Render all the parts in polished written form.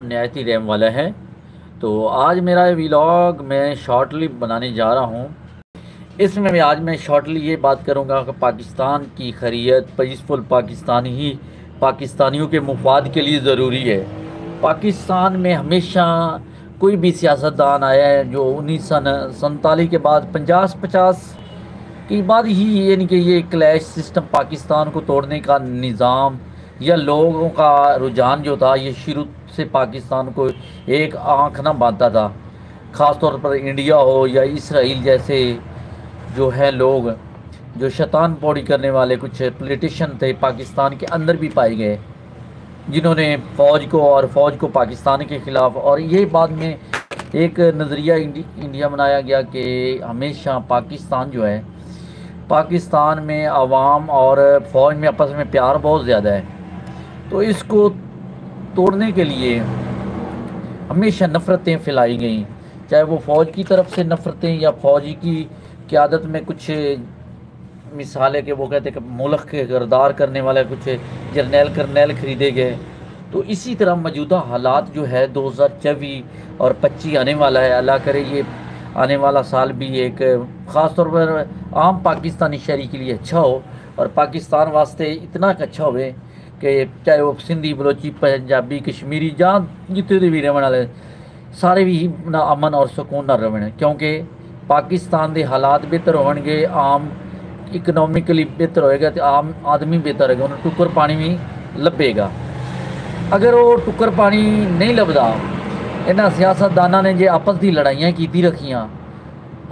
नहायत ही रहने वाला है। तो आज मेरा व्लॉग मैं शॉर्टली बनाने जा रहा हूँ। इसमें मैं शॉर्टली ये बात करूँगा कि पाकिस्तान की खैरियत पीसफुल पाकिस्तानी ही पाकिस्तानियों के मुफाद के लिए ज़रूरी है। पाकिस्तान में हमेशा कोई भी सियासतदान आया है जो 1947 के बाद 50-50 के बाद ही यानी कि ये क्लैश सिस्टम पाकिस्तान को तोड़ने का निज़ाम या लोगों का रुझान जो था, ये शुरू से पाकिस्तान को एक आंख ना बांधता था। ख़ास तौर पर इंडिया हो या इसराइल जैसे जो है लोग, जो शैतान पौड़ी करने वाले कुछ पॉलिटिशियन थे पाकिस्तान के अंदर भी पाए गए, जिन्होंने फ़ौज को पाकिस्तान के ख़िलाफ़, और ये बाद में एक नज़रिया इंडिया बनाया गया कि हमेशा पाकिस्तान जो है, पाकिस्तान में आवाम और फ़ौज में आपस में प्यार बहुत ज़्यादा है। तो इसको तोड़ने के लिए हमेशा नफ़रतें फैलाई गई, चाहे वो फ़ौज की तरफ से नफ़रतें या फ़ौजी की क़यादत में कुछ मिसालें कि वो कहते कि मुल्क के गरदार करने वाले कुछ जर्नैल करनैल ख़रीदे गए। तो इसी तरह मौजूदा हालात जो है 2024 और 25 आने वाला है, अल्लाह करे ये आने वाला साल भी एक ख़ास तौर पर आम पाकिस्तानी शहरी के लिए अच्छा हो, और पाकिस्तान वास्ते इतना अच्छा हो कि चाहे वो सिंधी बलोची पंजाबी कश्मीरी जहाँ जितने भी रहने वाले सारे भी ना अमन और सुकून ना रहन, क्योंकि पाकिस्तान के हालात बेहतर होंगे, आम इकनॉमिकली बेहतर होएगा तो आम आदमी बेहतर होगा, उन्हें टुकर पानी भी लभेगा। अगर वो टुकर पानी नहीं लभदा, इन्हां सियासतदानां ने जे आपस की लड़ाइयाँ की रखियाँ,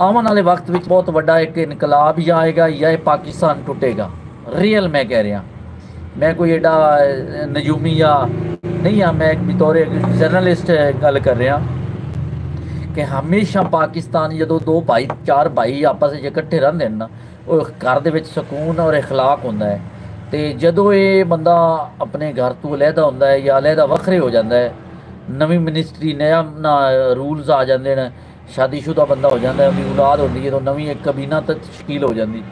आने वाले वक्त में बहुत बड़ा एक इनकलाब ही आएगा या पाकिस्तान टुटेगा। रियल मैं कह रहा, मैं कोई एडा नजूमी या नहीं हाँ, मैं एक बतौर एक जर्नलिस्ट गल कर रहा कि हमेशा पाकिस्तान जो दो भाई चार भाई आपस इकट्ठे रहंदे हैं ना, वो घर दे विच सुकून और इखलाक होंदा है। तो जदों ये बंदा अपने घर तो अलहदा होंदा है या अलहदा वखरे हो जाता है, नवी मिनिस्ट्री नया ना रूल्स आ जाते हैं, शादीशुदा बंदा हो जाता है, उनकी औलाद होती है, तो नवी एक कबीना तश्कील हो जाती,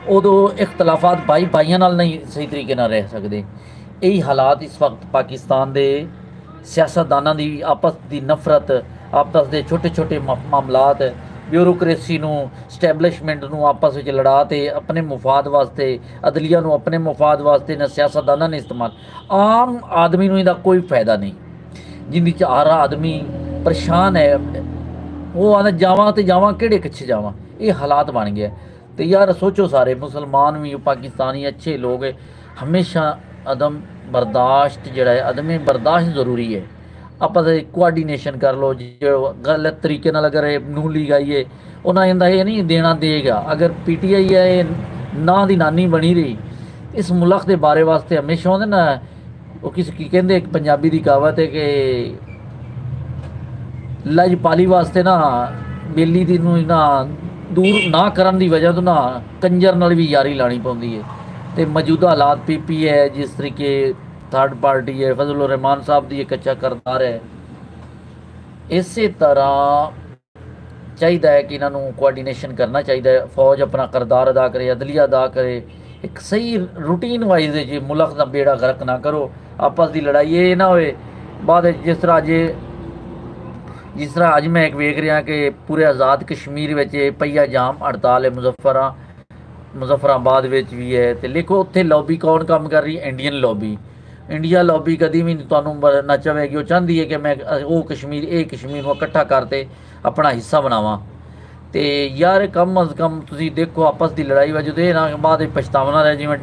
उदों इख्तलाफात भाई भाइयों नाल नहीं सही तरीके नाल रह सकते। यही हालात इस वक्त पाकिस्तान के सियासतदानां की आपस की नफरत, आपस के छोटे छोटे मामलात, ब्यूरोक्रेसी स्टैबलिशमेंट आपस में लड़ा के अपने मुफाद वास्ते, अदलिया अपने मुफाद वास्ते न सियासतदानां ने इस्तेमाल, आम आदमी को इसका कोई फायदा नहीं। जिंदी च आ रहा आदमी परेशान है, वो आना जावां तो जावां केड़े किच्छे जावां, ये हालात बन गया। तो यार सोचो, सारे मुसलमान भी पाकिस्तानी अच्छे लोग है, हमेशा अदम बर्दाश्त जड़ा है, अदम बर्दाश्त ज़रूरी है। आप कोआर्डीनेशन कर लो, जो गलत तरीके नाल अगर नून लीग आई है उन्हें इंदा ये नहीं देना देगा, अगर PTI है ना दी नानी बनी रही इस मुल्क के बारे वास्ते हमेशा होंदे ना, वो किस की कहते एक पंजाबी की कहावत है कि लजपाली वास्ते ना बेली दी ना दूर ना करन दी वजह तो ना कंजर नाल भी यारी लानी पौंदी है। तो मौजूदा हालात PP है, जिस तरीके थर्ड पार्टी है, फजलुर रहमान साहब की एक अच्छा करदार है, इस तरह चाहिए है कि इन्हों कोआर्डीनेशन करना चाहिए, फौज अपना करदार अदा करे, अदलिया अदा करे, एक सही रूटीन वाइज जी मुल्क का बेड़ा गर्क ना करो, आपस की लड़ाई ये ना होए बाद जिस तरह अज मैं एक वेख रहा कि पूरे आज़ाद कश्मीर में पहिया जाम हड़ताल है, मुजफ्फराबाद भी है। तो लिखो उत्थे लॉबी कौन काम कर रही है? Indian lobby. इंडिया लॉबी कभी भी तुहानूं ना चाहेगी, वो चाहती है कि मैं वो कश्मीर कश्मीर को इकट्ठा करते अपना हिस्सा बनावा। तो यार कम अज़ कम तुसीं देखो आपस की लड़ाई वजह तो ये ना बाद पछतावना रहे, जिवें